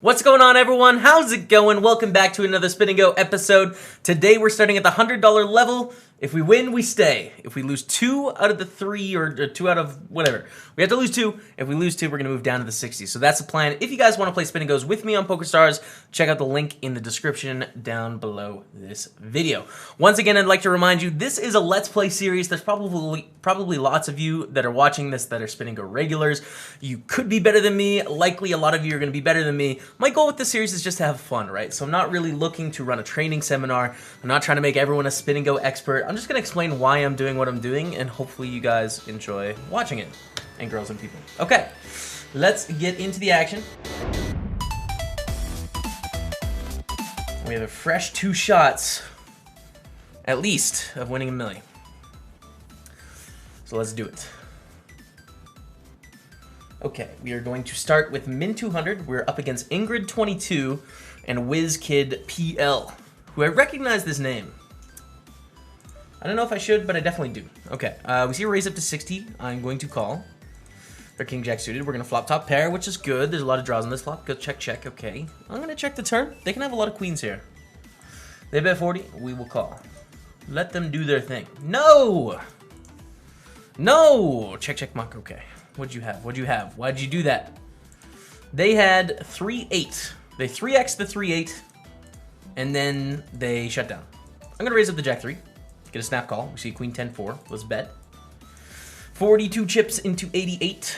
What's going on, everyone? How's it going? Welcome back to another Spin&Go episode. Today we're starting at the $100 level. If we win, we stay. If we lose 2 out of the 3, or 2 out of whatever, we have to lose 2. If we lose 2, we're going to move down to the 60s. So that's the plan. If you guys want to play Spin&Gos with me on PokerStars, check out the link in the description down below this video. Once again, I'd like to remind you, this is a Let's Play series. There's probably lots of you that are watching this that are Spin&Go regulars. You could be better than me. Likely a lot of you are going to be better than me. My goal with this series is just to have fun, right? So I'm not really looking to run a training seminar. I'm not trying to make everyone a Spin&Go expert. I'm just going to explain why I'm doing what I'm doing, and hopefully you guys enjoy watching it. And girls and people. Okay, let's get into the action. We have a fresh 2 shots, at least, of winning a milli. So let's do it. Okay, we are going to start with Min 200. We're up against Ingrid 22 and WizKid PL, who I recognize this name. I don't know if I should, but I definitely do. Okay, we see a raise up to 60. I'm going to call. They're King Jack suited. We're going to flop top pair, which is good. There's a lot of draws on this flop. Go check, check. Okay. I'm going to check the turn. They can have a lot of queens here. They bet 40. We will call. Let them do their thing. No! No! Check, check, muck. Okay. What'd you have? What'd you have? Why'd you do that? They had 3-8. They 3x'd the 3-8, and then they shut down. I'm going to raise up the Jack 3. Get a snap call. We see Queen 10-4. Let's bet. 42 chips into 88.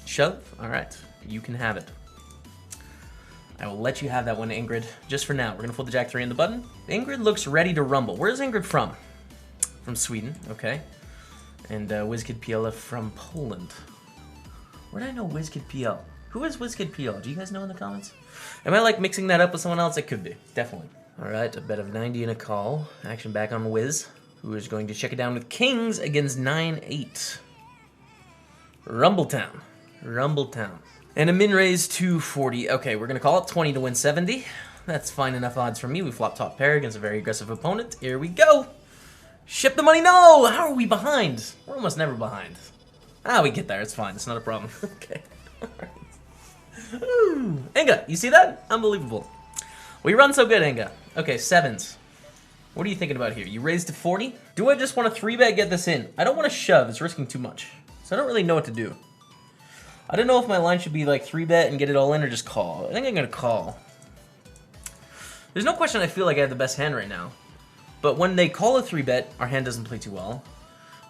Shove. All right. You can have it. I will let you have that one, Ingrid. Just for now. We're going to fold the Jack 3 in the button. Ingrid looks ready to rumble. Where's Ingrid from? From Sweden. Okay. And WizKid PL from Poland. Where did I know WizKid PL? Who is WizKid PL? Do you guys know in the comments? Am I like mixing that up with someone else? It could be. Definitely. All right, a bet of 90 and a call. Action back on Wiz, who is going to check it down with kings against 9-8. Rumbletown. Rumbletown. And a min raise to 40. Okay, we're going to call it 20 to win 70. That's fine enough odds for me. We flop top pair against a very aggressive opponent. Here we go. Ship the money. No! How are we behind? We're almost never behind. Ah, we get there. It's fine. It's not a problem. Okay. All right. Ooh. Inga, you see that? Unbelievable. We run so good, Inga. Okay, 7s. What are you thinking about here? You raised to 40? Do I just want to 3-bet get this in? I don't want to shove. It's risking too much. So I don't really know what to do. I don't know if my line should be like 3-bet and get it all in or just call. I think I'm going to call. There's no question I feel like I have the best hand right now. But when they call a 3-bet, our hand doesn't play too well.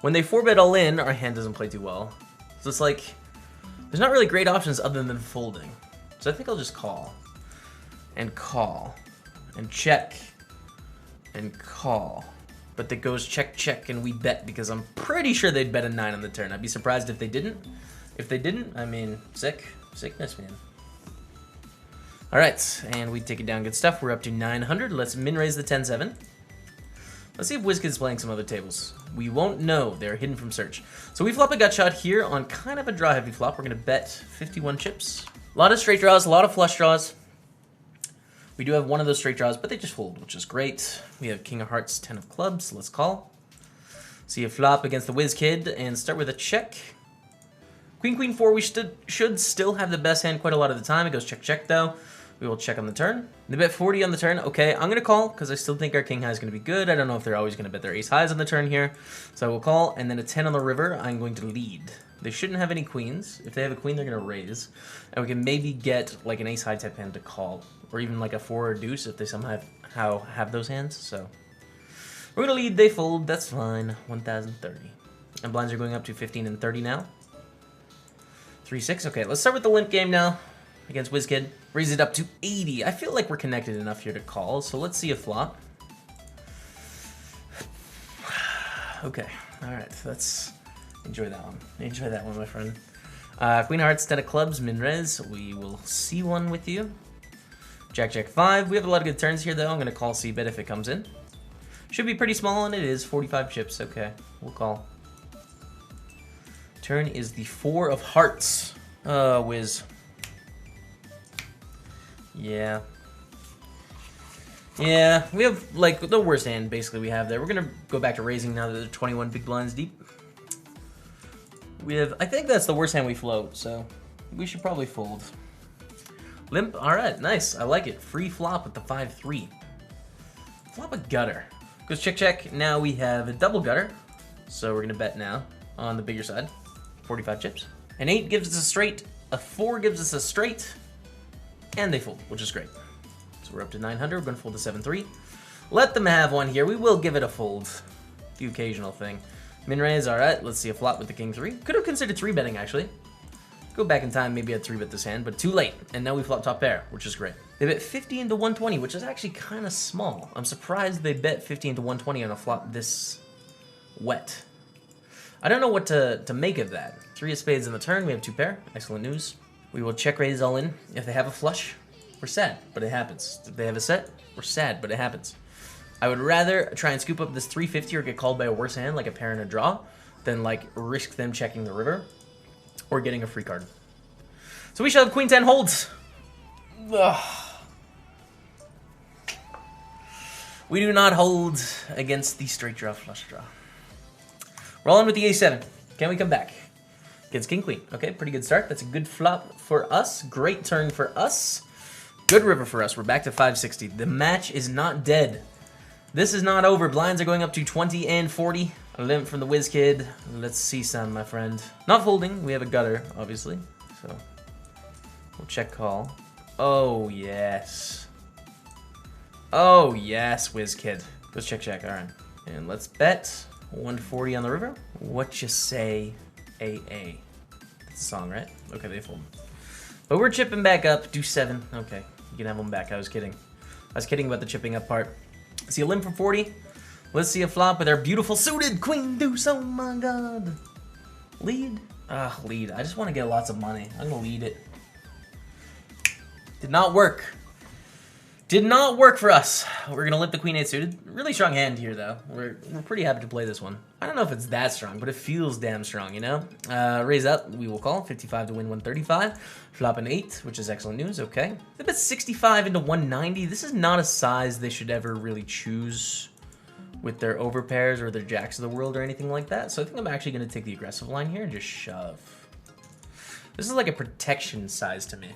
When they 4-bet all in, our hand doesn't play too well. So it's like, there's not really great options other than folding. So I think I'll just call. And call. And check. And call. But it goes check, check, and we bet because I'm pretty sure they'd bet a 9 on the turn. I'd be surprised if they didn't. If they didn't, I mean, sickness, man. All right, and we take it down. Good stuff. We're up to 900. Let's min raise the 10-7. Let's see if WizKid's playing some other tables. We won't know. They're hidden from search. So we flop a gut shot here on kind of a draw-heavy flop. We're going to bet 51 chips. A lot of straight draws, a lot of flush draws. We do have one of those straight draws, but they just fold, which is great. We have King of Hearts, 10 of clubs. Let's call. See a flop against the WizKid and start with a check. Queen, Queen 4, we should still have the best hand quite a lot of the time. It goes check, check, though. We will check on the turn. They bet 40 on the turn. Okay, I'm going to call because I still think our king high is going to be good. I don't know if they're always going to bet their ace highs on the turn here. So I will call, and then a 10 on the river. I'm going to lead. They shouldn't have any queens. If they have a queen, they're going to raise. And we can maybe get like an ace high type hand to call. Or even like a 4 or deuce if they somehow have those hands. So we're going to lead. They fold. That's fine. 1,030. And blinds are going up to 15 and 30 now. 3-6. Okay, let's start with the limp game now. Against WizKid. Raise it up to 80. I feel like we're connected enough here to call, so let's see a flop. Okay, alright, let's enjoy that one. Enjoy that one, my friend. Queen of Hearts, 10 of clubs, min res. We will see one with you. Jack, Jack 5. We have a lot of good turns here, though. I'm going to call C-bet if it comes in. Should be pretty small, and it is. 45 chips. Okay, we'll call. Turn is the 4 of hearts. Wiz. Yeah. Yeah, we have, like, the worst hand, basically, we have there. We're going to go back to raising now that they're 21 big blinds deep. We have, I think that's the worst hand we float, so we should probably fold. Limp, alright, nice. I like it. Free flop with the 5-3. Flop a gutter. Goes check, check. Now we have a double gutter. So we're going to bet now on the bigger side. 45 chips. An 8 gives us a straight. A 4 gives us a straight. And they fold, which is great. So we're up to 900. We're going to fold the 7-3. Let them have one here. We will give it a fold. The occasional thing. Min raise, alright. Let's see a flop with the king 3. Could have considered 3-betting, actually. Go back in time, maybe I'd 3-bet this hand, but too late. And now we flop top pair, which is great. They bet 50 into 120, which is actually kind of small. I'm surprised they bet 50 into 120 on a flop this wet. I don't know what to make of that. 3 of spades in the turn, we have 2 pair. Excellent news. We will check raise all in. If they have a flush, we're sad, but it happens. If they have a set, we're sad, but it happens. I would rather try and scoop up this 350 or get called by a worse hand, like a pair and a draw, than like risk them checking the river or getting a free card. So we shall have queen 10 holds. Ugh. We do not hold against the straight draw flush draw. Rolling with the a7. Can we come back? Against king queen. Okay, pretty good start. That's a good flop for us. Great turn for us. Good river for us. We're back to 560. The match is not dead. This is not over. Blinds are going up to 20 and 40. A limp from the whiz kid. Let's see some, my friend. Not folding. We have a gutter, obviously. So we'll check call. Oh, yes. Oh, yes, whiz kid. Let's check, check. All right. And let's bet 140 on the river. What you say, AA? That's a song, right? Okay, they fold. But we're chipping back up. Do 7. Okay, you can have them back. I was kidding. I was kidding about the chipping up part. See a limp for 40. Let's see a flop with our beautiful suited queen deuce. Oh my god. Lead? Lead. I just want to get lots of money. I'm going to lead it. Did not work. Did not work for us. We're going to limp the queen 8 suited. Really strong hand here, though. We're pretty happy to play this one. I don't know if it's that strong, but it feels damn strong, you know? Raise up. We will call. 55 to win 135. Flop an 8, which is excellent news. Okay. They bet 65 into 190. This is not a size they should ever really choose with their overpairs or their jacks of the world or anything like that. So I think I'm actually going to take the aggressive line here and just shove. This is like a protection size to me.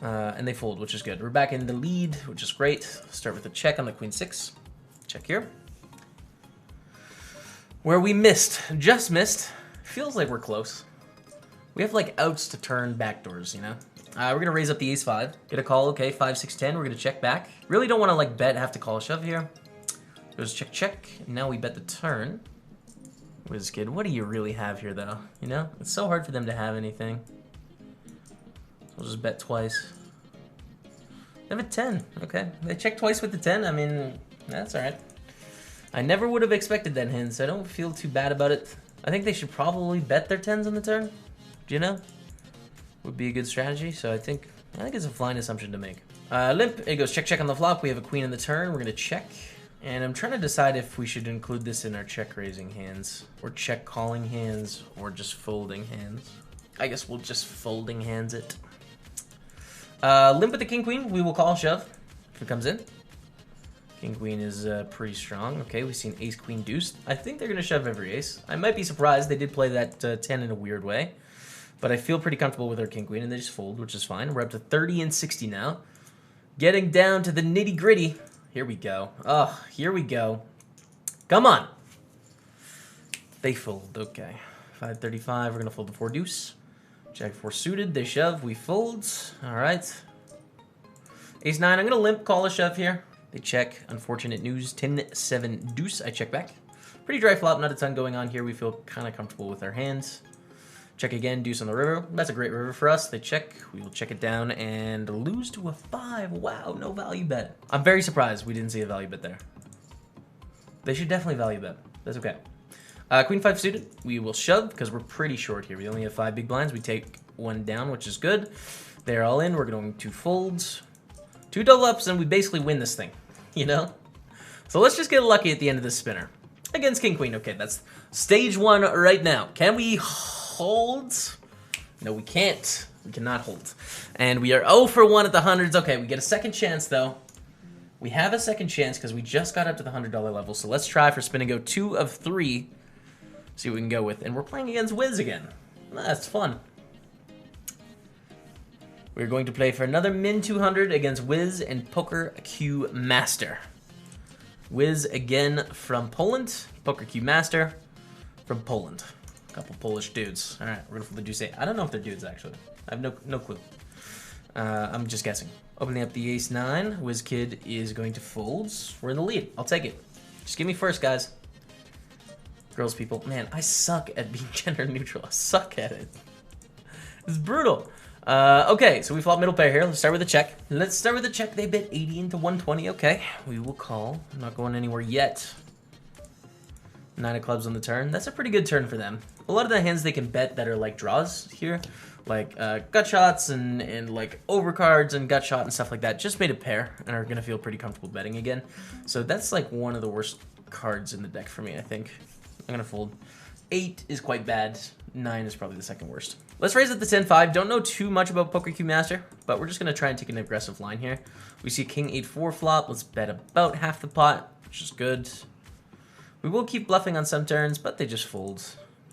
And they fold, which is good. We're back in the lead, which is great. Start with a check on the queen 6. Check here. Where we missed, just missed. Feels like we're close. We have like outs to turn backdoors, you know? We're going to raise up the ace 5. Get a call, okay, 5, 6, 10. We're going to check back. Really don't want to like bet, have to call a shove here. Goes check, check. Now we bet the turn. Whiz kid, what do you really have here though? You know? It's so hard for them to have anything. We'll just bet twice. They have a 10. Okay. They check twice with the 10. I mean, that's alright. I never would have expected that hand, so I don't feel too bad about it. I think they should probably bet their 10s on the turn. Do you know? Would be a good strategy, so I think it's a fine assumption to make. Limp, it goes check, check on the flop. We have a queen in the turn. We're going to check. And I'm trying to decide if we should include this in our check raising hands, or check calling hands, or just folding hands. I guess we'll just folding hands it. Limp with the king queen. We will call shove if it comes in. King queen is pretty strong. Okay, we've seen ace queen deuce. I think they're going to shove every ace. I might be surprised. They did play that 10 in a weird way. But I feel pretty comfortable with our king queen, and they just fold, which is fine. We're up to 30 and 60 now. Getting down to the nitty gritty. Here we go. Oh, here we go. Come on. They fold. Okay. 535. We're going to fold the 4 deuce. Jack 4 suited. They shove. We fold. All right. Ace 9. I'm going to limp. Call a shove here. They check. Unfortunate news. 10-7 deuce. I check back. Pretty dry flop. Not a ton going on here. We feel kind of comfortable with our hands. Check again, deuce on the river. That's a great river for us. They check. We will check it down and lose to a 5. Wow, no value bet. I'm very surprised we didn't see a value bet there. They should definitely value bet. That's okay. Queen 5 suited. We will shove because we're pretty short here. We only have 5 big blinds. We take 1 down, which is good. They're all in. We're going to fold. 2 double ups, and we basically win this thing, you know? So let's just get lucky at the end of this spinner. Against King Queen. Okay, that's stage 1 right now. Can we hold? No, we can't. We cannot hold. And we are 0 for 1 at the hundreds. Okay, we get a second chance, though. We have a second chance because we just got up to the $100 level. So let's try for Spin&Go 2 of 3. See what we can go with. And we're playing against Wiz again. That's fun. We're going to play for another min 200 against Wiz and Poker Q Master. Wiz again from Poland. Poker Q Master from Poland. A couple Polish dudes. All right, we're gonna flip the deuce 8. I don't know if they're dudes actually. I have no clue. I'm just guessing. Opening up the ace 9. Wiz Kid is going to fold. We're in the lead. I'll take it. Just give me first, guys. Girls, people. Man, I suck at being gender neutral. I suck at it. It's brutal. Okay, so we flop middle pair here. Let's start with a check. Let's start with a check. They bet 80 into 120. Okay, we will call. I'm not going anywhere yet. 9 of clubs on the turn. That's a pretty good turn for them. A lot of the hands they can bet that are like draws here, like gut shots and like overcards and gut shot and stuff like that, just made a pair and are going to feel pretty comfortable betting again. So that's like one of the worst cards in the deck for me, I think. I'm going to fold. 8 is quite bad. 9 is probably the second worst. Let's raise it to 10-5. Don't know too much about Poker Q Master, but we're just going to try and take an aggressive line here. We see King 8-4 flop. Let's bet about half the pot, which is good. We will keep bluffing on some turns, but they just fold.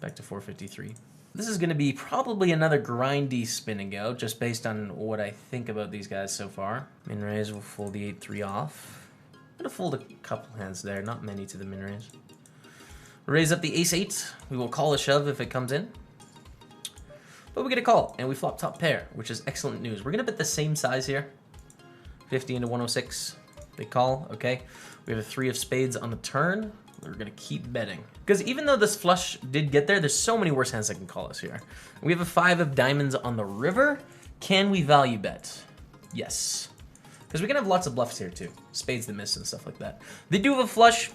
Back to 453. This is going to be probably another grindy spin and go, just based on what I think about these guys so far. Min raise will fold the 8-3 off. I'm going to fold a couple hands there, not many to the min raise. Raise up the ace 8. We will call a shove if it comes in. But we get a call, and we flop top pair, which is excellent news. We're going to bet the same size here. 50 into 106. They call, okay. We have a 3 of spades on the turn. We're going to keep betting. Because even though this flush did get there, there's so many worse hands that can call us here. We have a 5 of diamonds on the river. Can we value bet? Yes. Because we can have lots of bluffs here too. Spades that miss and stuff like that. They do have a flush.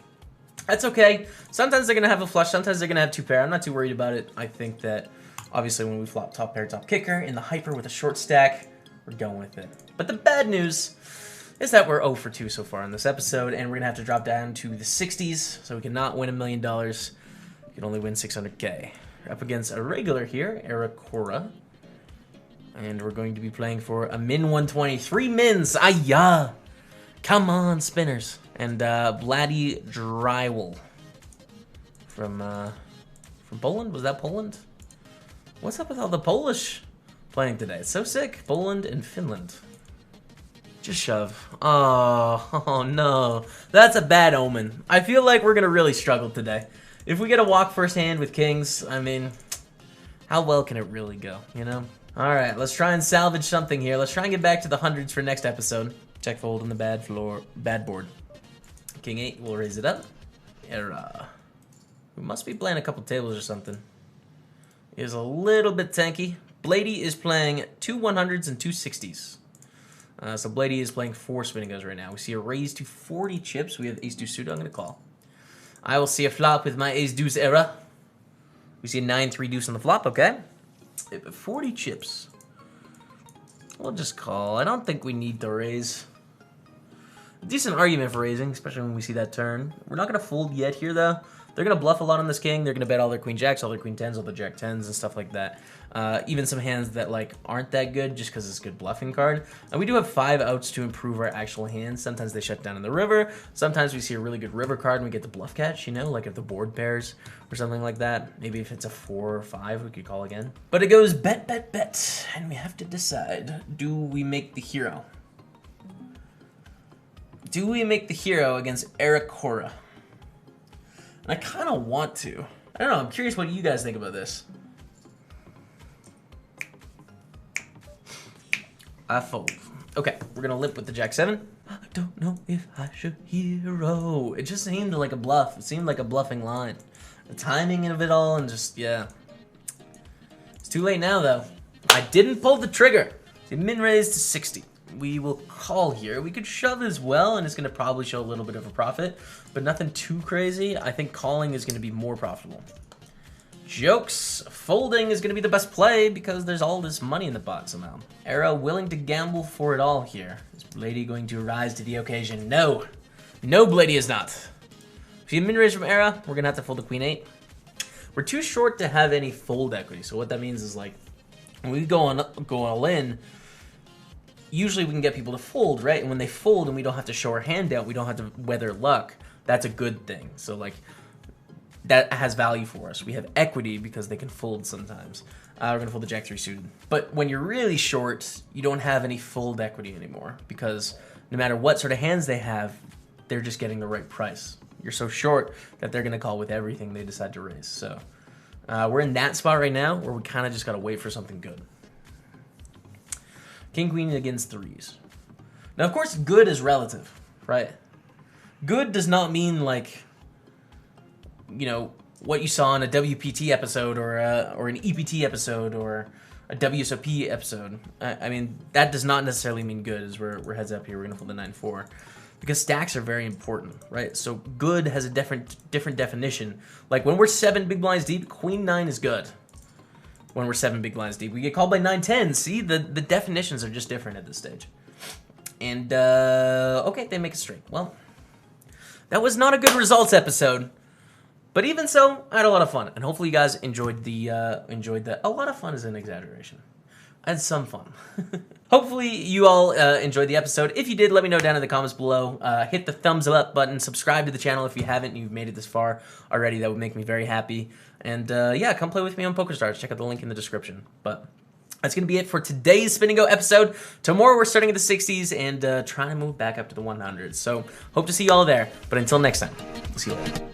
That's okay. Sometimes they're going to have a flush. Sometimes they're going to have 2 pair. I'm not too worried about it. I think that obviously when we flop top pair, top kicker in the hyper with a short stack, we're going with it. But the bad news is that we're 0 for 2 so far in this episode, and we're going to have to drop down to the 60s, so we cannot win $1 million. We can only win 600K. We're up against a regular here, Arakora, and we're going to be playing for a min 120. 3 mins! Ayah! Come on, spinners. And Blatty Drywall from Poland? Was that Poland? What's up with all the Polish playing today? It's so sick. Poland and Finland. Just shove. Oh no. That's a bad omen. I feel like we're going to really struggle today. If we get a walk first hand with kings, I mean, how well can it really go, you know? All right, let's try and salvage something here. Let's try and get back to the hundreds for next episode. Check fold on the bad board. King 8, we'll raise it up. Era. We must be playing a couple tables or something. Is a little bit tanky. Blady is playing 2 100s and 2 60s. So Blady is playing 4 spin&Gos right now. We see a raise to 40 chips. We have ace deuce suited. I'm going to call. I will see a flop with my ace deuce era. We see a 9-3 deuce on the flop. Okay. 40 chips. We'll just call. I don't think we need to raise. Decent argument for raising, especially when we see that turn. We're not going to fold yet here, though. They're going to bluff a lot on this king. They're going to bet all their queen jacks, all their queen tens, all their jack tens, and stuff like that. Even some hands that like aren't that good just because it's a good bluffing card. And we do have 5 outs to improve our actual hands. Sometimes they shut down in the river. Sometimes we see a really good river card and we get the bluff catch, you know, like if the board pairs or something like that. Maybe if it's a 4 or 5, we could call again. But it goes bet, bet, bet. And we have to decide, do we make the hero? Do we make the hero against Arakora? I kind of want to. I don't know. I'm curious what you guys think about this. I fold. Okay, we're going to limp with the jack 7. I don't know if I should hero. It just seemed like a bluff. It seemed like a bluffing line. The timing of it all and just, yeah. It's too late now, though. I didn't pull the trigger. The min raise to 60. We will call here. We could shove as well, and it's going to probably show a little bit of a profit, but nothing too crazy. I think calling is going to be more profitable. Jokes. Folding is going to be the best play because there's all this money in the pot somehow. Era willing to gamble for it all here. Is Blady going to rise to the occasion? No. No, Blady is not. If you min raise from Era, we're going to have to fold the queen 8. We're too short to have any fold equity, so what that means is like when we go all in, usually we can get people to fold, right? And when they fold and we don't have to show our hand out, we don't have to weather luck, that's a good thing. So like that has value for us. We have equity because they can fold sometimes. We're going to fold the Jack 3 suited. But when you're really short, you don't have any fold equity anymore because no matter what sort of hands they have, they're just getting the right price. You're so short that they're going to call with everything they decide to raise. So we're in that spot right now where we kind of just got to wait for something good. King, queen against threes. Now, of course, good is relative, right? Good does not mean like, you know, what you saw in a WPT episode or an EPT episode or a WSOP episode. I mean, that does not necessarily mean good as we're heads up here. We're going to fold the 9-4 because stacks are very important, right? So good has a different definition. Like when we're 7 big blinds deep, queen 9 is good. When we're 7 big blinds deep, we get called by 9-10. See, the definitions are just different at this stage. And, okay, they make it straight. Well, that was not a good results episode. But even so, I had a lot of fun, and hopefully you guys enjoyed the a lot of fun is an exaggeration. I had some fun. Hopefully you all enjoyed the episode. If you did, let me know down in the comments below. Hit the thumbs up button, subscribe to the channel if you haven't and you've made it this far already. That would make me very happy. And yeah, come play with me on PokerStars. Check out the link in the description. But that's going to be it for today's Spin and Go episode. Tomorrow we're starting at the 60s and trying to move back up to the 100s. So hope to see you all there. But until next time, we'll see you later.